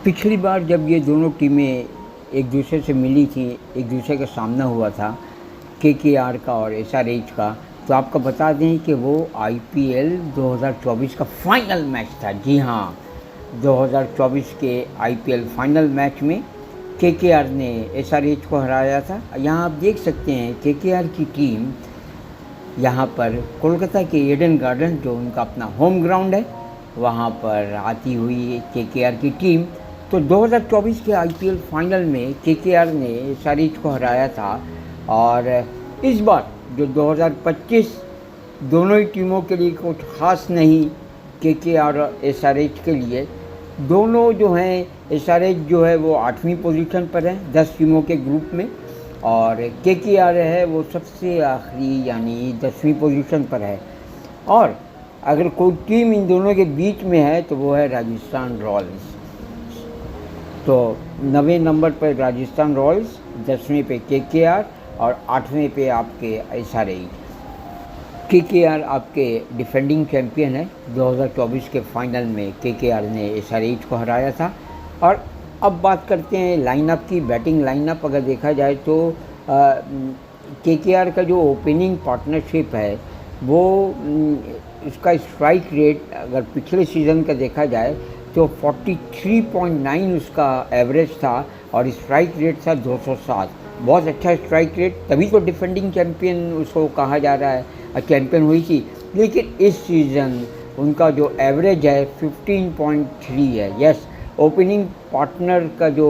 पिछली बार जब ये दोनों टीमें एक दूसरे से मिली थी, एक दूसरे का सामना हुआ था, केकेआर का और एसआरएच का, तो आपको बता दें कि वो आईपीएल 2024 का फाइनल मैच था। जी हाँ, 2024 के आईपीएल फाइनल मैच में केकेआर ने एसआरएच को हराया था। यहाँ आप देख सकते हैं केकेआर की टीम यहाँ पर कोलकाता के ईडन गार्डन, जो उनका अपना होम ग्राउंड है, वहाँ पर आती हुई केकेआर की टीम। तो 2024 के आईपीएल फाइनल में केकेआर ने एसआरएच को हराया था। और इस बार जो 2025 दोनों ही टीमों के लिए कुछ ख़ास नहीं, केकेआर और एसआरएच के लिए। दोनों जो हैं, एसआरएच जो है वो 8वीं पोजीशन पर है 10 टीमों के ग्रुप में, और केकेआर है वो सबसे आखिरी यानी 10वीं पोजीशन पर है। और अगर कोई टीम इन दोनों के बीच में है तो वो है राजस्थान रॉयल्स। तो 9वें नंबर पर राजस्थान रॉयल्स, 10वें पे केकेआर और 8वें पे आपके एसआरएच। केकेआर आपके डिफेंडिंग चैम्पियन है। 2024 के फाइनल में केकेआर ने एसआरएच को हराया था। और अब बात करते हैं लाइनअप की, बैटिंग लाइनअप। अगर देखा जाए तो केकेआर का जो ओपनिंग पार्टनरशिप है वो इसका स्ट्राइक रेट अगर पिछले सीज़न का देखा जाए तो 43.9 उसका एवरेज था और स्ट्राइक रेट था 207। बहुत अच्छा स्ट्राइक रेट, तभी तो डिफेंडिंग चैम्पियन उसको कहा जा रहा है, चैम्पियन हुई थी। लेकिन इस सीज़न उनका जो एवरेज है 15.3 है। यस, ओपनिंग पार्टनर का जो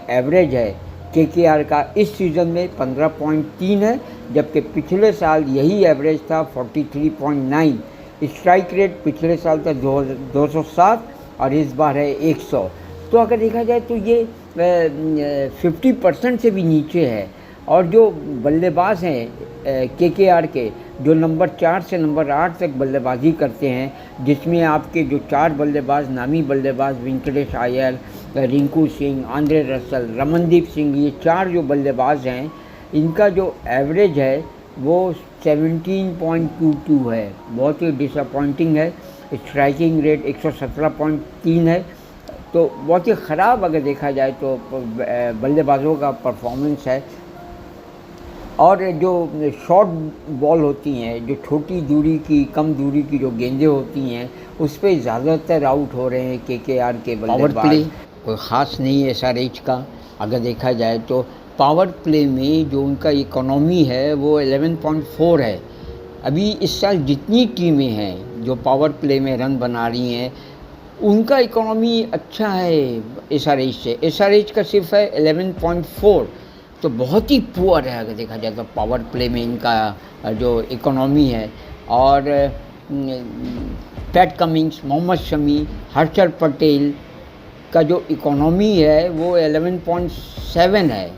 एवरेज है केकेआर का इस सीज़न में 15.3 है, जबकि पिछले साल यही एवरेज था 43.9। स्ट्राइक रेट पिछले साल था 207 और इस बार है 100। तो अगर देखा जाए तो ये 50% से भी नीचे है। और जो बल्लेबाज हैं केकेआर के, जो नंबर 4 से नंबर 8 तक बल्लेबाजी करते हैं, जिसमें आपके जो 4 बल्लेबाज, नामी बल्लेबाज वेंकटेश अय्यर, रिंकू सिंह, आंद्रे रसल, रमनदीप सिंह, ये 4 जो बल्लेबाज हैं, इनका जो एवरेज है वो 17.22 है। बहुत ही डिसअपॉइंटिंग है। स्ट्राइकिंग रेट 117.3 है। तो बहुत ही ख़राब अगर देखा जाए तो बल्लेबाजों का परफॉर्मेंस है। और जो शॉर्ट बॉल होती हैं, जो छोटी दूरी की, कम दूरी की जो गेंदें होती हैं, उस पर ज़्यादातर आउट हो रहे हैं केकेआर के बल्लेबाज। पावर प्ले कोई ख़ास नहीं है एसआरएच का। अगर देखा जाए तो पावर प्ले में जो उनका इकोनॉमी है वो 11.4 है। अभी इस साल जितनी टीमें हैं जो पावर प्ले में रन बना रही हैं, उनका इकोनॉमी अच्छा है एसआरएच से। एसआरएच का सिर्फ है 11.4, तो बहुत ही पुअर है अगर देखा जाए तो पावर प्ले में इनका जो इकोनॉमी है। और पैट कमिंग्स, मोहम्मद शमी, हर्षल पटेल का जो इकोनॉमी है वो 11.7 है।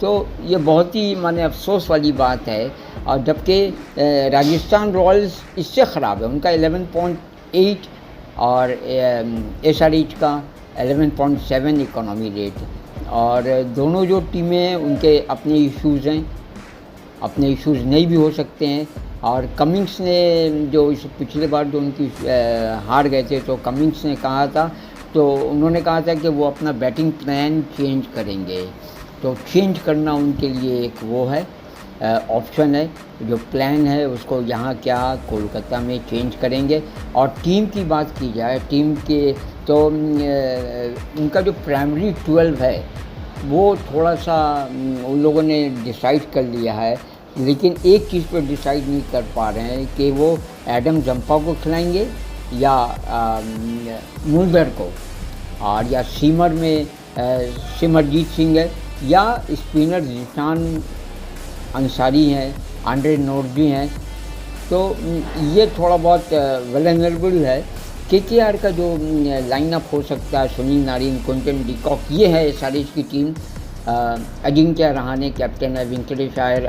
तो ये बहुत ही माने अफसोस वाली बात है। और जबकि राजस्थान रॉयल्स इससे ख़राब है, उनका 11.8 और एसआरएच का 11.7 इकोनॉमी रेट। और दोनों जो टीमें हैं उनके अपने इश्यूज़ हैं, अपने इश्यूज़ नहीं भी हो सकते हैं। और कमिंग्स ने जो इस पिछले बार जो उनकी हार गए थे, तो कमिंग्स ने कहा था, तो उन्होंने कहा था कि वो अपना बैटिंग प्लान चेंज करेंगे। तो चेंज करना उनके लिए एक वो है ऑप्शन है, जो प्लान है उसको यहाँ क्या कोलकाता में चेंज करेंगे। और टीम की बात की जाए, टीम के तो उनका जो प्राइमरी 12 है वो थोड़ा सा उन लोगों ने डिसाइड कर लिया है, लेकिन एक चीज़ पर डिसाइड नहीं कर पा रहे हैं कि वो एडम जंपा को खिलाएंगे या मुल्डर को, और या सीमर में सिमरजीत सिंह है, या स्पिनर जिशान अंसारी हैं, आंद्रे नोर्जी हैं। तो ये थोड़ा बहुत वल्नरेबल है। केकेआर का जो लाइनअप हो सकता है, सुनील नारिन, क्विंटन डिकॉक, ये है एसआरएच की टीम। अजिंक्य रहाणे कैप्टन है, वेंकटेश अय्यर,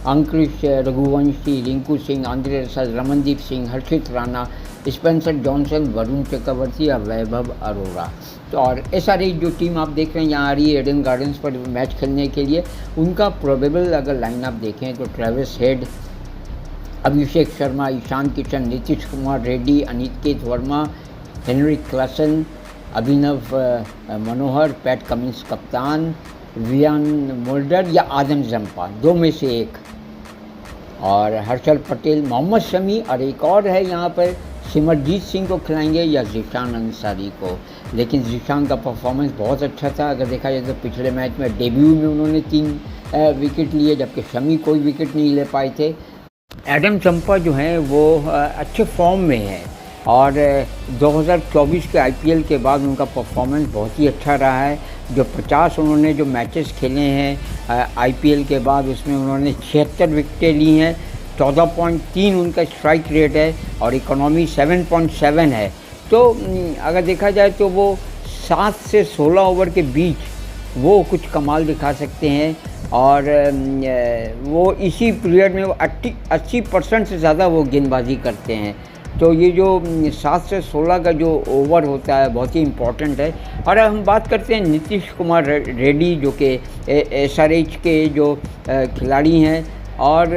अंकुश रघुवंशी, रिंकू सिंह, आंद्रे रसल, रमनदीप सिंह, हर्षित राणा, स्पेंसर जॉनसन, वरुण चक्रवर्ती और वैभव अरोड़ा। तो और एसआरएच जो टीम आप देख रहे हैं यहाँ आ रही है ईडन गार्डन्स पर मैच खेलने के लिए, उनका प्रोबेबल अगर लाइनअप देखें तो Travis head, Abhishek Sharma, Ishan Kishan, Nitish Kumar Reddy, Aniket Verma, Henry Klaasen, अभिनव मनोहर, पैट कमिंस कप्तान, वियान मोल्डर या आदम जंपा, दो में से एक। और हर्षल पटेल, मोहम्मद शमी, और एक और है यहाँ पर सिमरजीत सिंह को खिलाएंगे या ज़ीशान अंसारी को। लेकिन ज़ीशान का परफॉर्मेंस बहुत अच्छा था। अगर देखा जाए तो पिछले मैच में डेब्यू में उन्होंने 3 विकेट लिए, जबकि शमी कोई विकेट नहीं ले पाए थे। एडम चंपा जो हैं वो अच्छे फॉर्म में है और 2024 के आईपीएल के बाद उनका परफॉर्मेंस बहुत ही अच्छा रहा है। जो 50 उन्होंने जो मैचेस खेले हैं आईपीएल के बाद, उसमें उन्होंने 76 विकेटें ली हैं। 14.3 उनका स्ट्राइक रेट है और इकोनॉमी 7.7 है। तो अगर देखा जाए तो वो 7 से 16 ओवर के बीच वो कुछ कमाल दिखा सकते हैं और वो इसी पीरियड में 80% से ज़्यादा वो गेंदबाजी करते हैं। तो ये जो 7 से 16 का जो ओवर होता है बहुत ही इम्पोर्टेंट है। और हम बात करते हैं नीतीश कुमार रेड्डी, जो कि एसआरएच के जो खिलाड़ी हैं और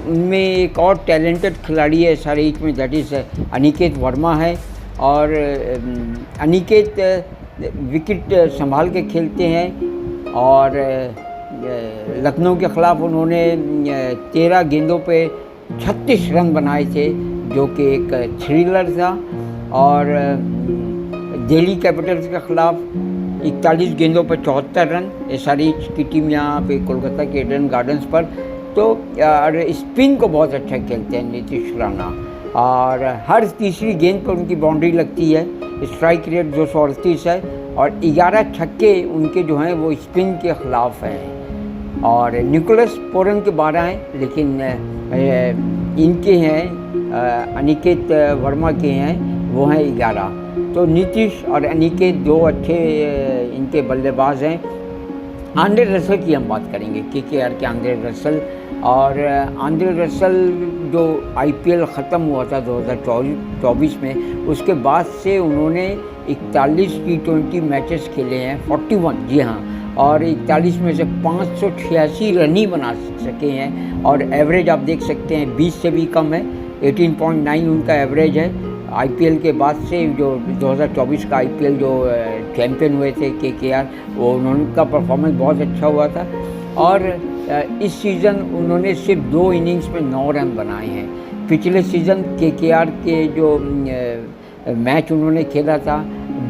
उनमें एक और टैलेंटेड खिलाड़ी है एसआरएच में, दैट इज़ अनिकेत वर्मा है। और अनिकेत विकेट संभाल के खेलते हैं और लखनऊ के ख़िलाफ़ उन्होंने 13 गेंदों पे 36 रन बनाए थे, जो कि एक थ्रिलर था। और दिल्ली कैपिटल्स के ख़िलाफ़ 41 गेंदों पर 74 रन, एसआरएच की टीम यहाँ पे कोलकाता के ईडन गार्डन्स पर। तो और स्पिन को बहुत अच्छा खेलते हैं नीतीश राणा और हर तीसरी गेंद पर उनकी बाउंड्री लगती है। स्ट्राइक रेट 238 है और 11 छक्के उनके जो हैं वो स्पिन के ख़िलाफ़ हैं। और निकोलस पोरन के 12 हैं, लेकिन इनके हैं अनिकेत वर्मा के हैं वो हैं 11। तो नीतीश और अनिकेत दो अच्छे इनके बल्लेबाज हैं। आंद्रे रसल की हम बात करेंगे, केकेआर के आंद्रे रसल। और आंद्रे रसल जो आईपीएल ख़त्म हुआ था 2024 में, उसके बाद से उन्होंने 41 T20 मैचेस खेले हैं, 41 जी हाँ, और 41 में से 586 रन ही बना सके हैं। और एवरेज आप देख सकते हैं 20 से भी कम है, 18.9 उनका एवरेज है। आईपीएल के बाद से जो 2024 का आईपीएल जो चैम्पियन हुए थे केकेआर, वो उनका परफॉर्मेंस बहुत अच्छा हुआ था। और इस सीज़न उन्होंने सिर्फ 2 इनिंग्स में 9 रन बनाए हैं। पिछले सीज़न केकेआर के जो मैच उन्होंने खेला था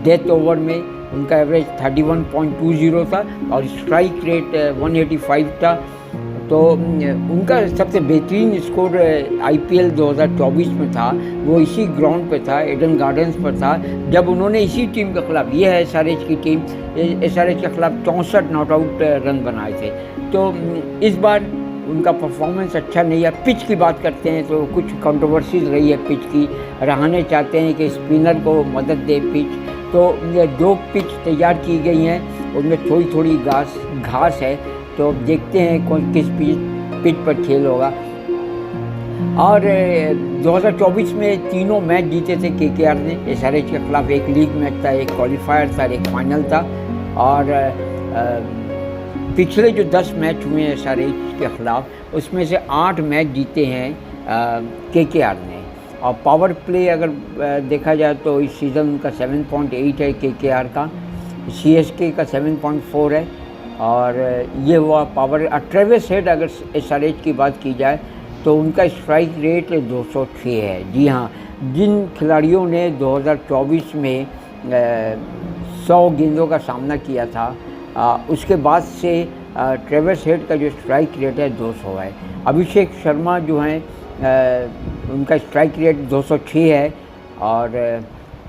डेथ ओवर में, उनका एवरेज 31.20 था और स्ट्राइक रेट 185 था। तो उनका सबसे बेहतरीन स्कोर आईपीएल 2024 में था, वो इसी ग्राउंड पे था, ईडन गार्डन्स पर था, जब उन्होंने इसी टीम के ख़िलाफ़, ये है एसआरएच की टीम, एसआरएच के ख़िलाफ़ 64 नॉट आउट रन बनाए थे। तो इस बार उनका परफॉर्मेंस अच्छा नहीं है। पिच की बात करते हैं तो कुछ कंट्रोवर्सीज रही है पिच की। रहाणे चाहते हैं कि स्पिनर को मदद दे पिच, तो ये 2 पिच तैयार की गई हैं, उनमें थोड़ी थोड़ी घास है। तो देखते हैं कौन किस पिच पर खेल होगा। और 2024 में तीनों मैच जीते थे केकेआर ने। एसआरएच के ख़िलाफ़ एक लीग मैच था, एक क्वालिफायर था, एक फाइनल था। और पिछले जो 10 मैच हुए हैं एसआरएच के ख़िलाफ़, उसमें से 8 मैच जीते हैं केकेआर ने। और पावर प्ले अगर देखा जाए तो इस सीज़न उनका 7.8 है केकेआर का, सीएसके का 7.4 है। और ये हुआ पावर। ट्रेविस हेड अगर एसआरएच की बात की जाए तो उनका स्ट्राइक रेट 206 है। जी हाँ, जिन खिलाड़ियों ने 2024 में 100 गेंदों का सामना किया था, उसके बाद से ट्रेविस हेड का जो स्ट्राइक रेट है 200 है। अभिषेक शर्मा जो हैं उनका स्ट्राइक रेट 206 है। और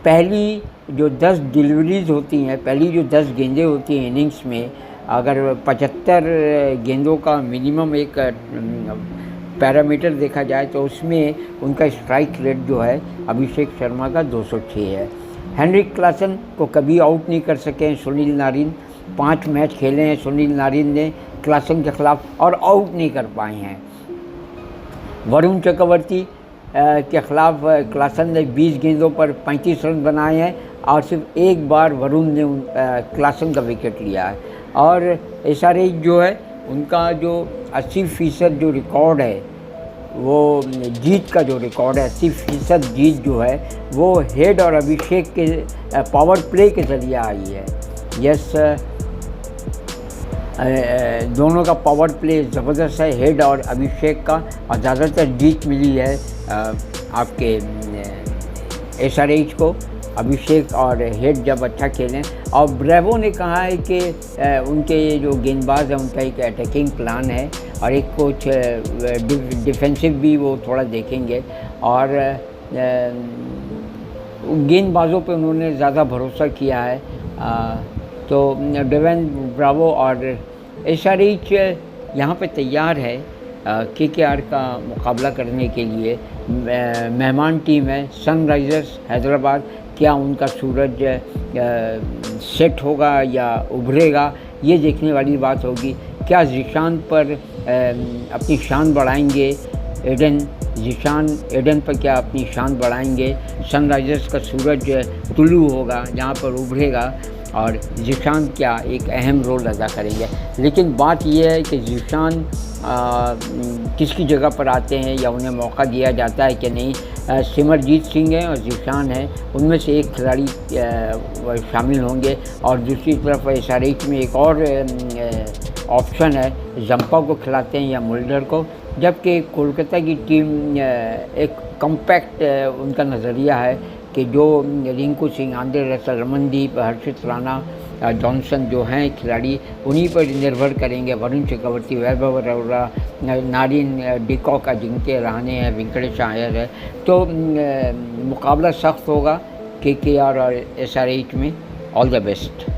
पहली जो 10 डिलीवरीज होती हैं, पहली जो 10 गेंदें होती हैं इनिंग्स में, अगर 75 गेंदों का मिनिमम एक पैरामीटर देखा जाए तो उसमें उनका स्ट्राइक रेट जो है अभिषेक शर्मा का 206 है। हेनरिक क्लासन को कभी आउट नहीं कर सके हैं सुनील नारिन। 5 मैच खेले हैं सुनील नारिन ने क्लासन के ख़िलाफ़ और आउट नहीं कर पाए हैं। वरुण चक्रवर्ती के ख़िलाफ़ क्लासन ने 20 गेंदों पर 35 रन बनाए हैं और सिर्फ एक बार वरुण ने क्लासन का विकेट लिया है। और एसआरएच जो है उनका जो 80% जो रिकॉर्ड है वो जीत का जो रिकॉर्ड है 80% जीत जो है वो हेड और अभिषेक के पावर प्ले के ज़रिए आई है। यस, दोनों का पावर प्ले ज़बरदस्त है, हेड और अभिषेक का, और ज़्यादातर जीत मिली है आपके SRH को। अभिषेक और हेड जब अच्छा खेलें, और ब्रेवो ने कहा है कि उनके जो गेंदबाज हैं उनका एक अटैकिंग प्लान है और एक कुछ डिफेंसिव भी वो थोड़ा देखेंगे, और गेंदबाजों पे उन्होंने ज़्यादा भरोसा किया है। तो डेवन ब्रावो और SRH यहाँ पे तैयार है KKR का मुकाबला करने के लिए। मेहमान टीम है सनराइज़र्स हैदराबाद। क्या उनका सूरज सेट होगा या उभरेगा, ये देखने वाली बात होगी। क्या ज़ीशान पर अपनी शान बढ़ाएंगे ज़ीशान एडन पर क्या अपनी शान बढ़ाएंगे? सनराइज़र्स का सूरज तुलू होगा जहाँ पर उभरेगा, और ज़ीशान क्या एक अहम रोल अदा करेंगे। लेकिन बात यह है कि ज़ीशान किसकी जगह पर आते हैं या उन्हें मौका दिया जाता है कि नहीं। सिमरजीत सिंह हैं और ज़ीशान हैं, उनमें से एक खिलाड़ी शामिल होंगे। और दूसरी तरफ SRH में एक और ऑप्शन है, जंपा को खिलाते हैं या मुल्डर को। जबकि कोलकाता की टीम एक कॉम्पैक्ट उनका नज़रिया है कि जो रिंकू सिंह, आंद्रे रसल, रमनदीप, हर्षित राणा, जॉनसन जो हैं खिलाड़ी, उन्हीं पर निर्भर करेंगे। वरुण चक्रवर्ती, वैभव अरोड़ा, नारिन डिकॉक, अजिंक्य रहाणे है, वेंकटेश अय्यर है। तो मुकाबला सख्त होगा KKR और SRH में। All the best.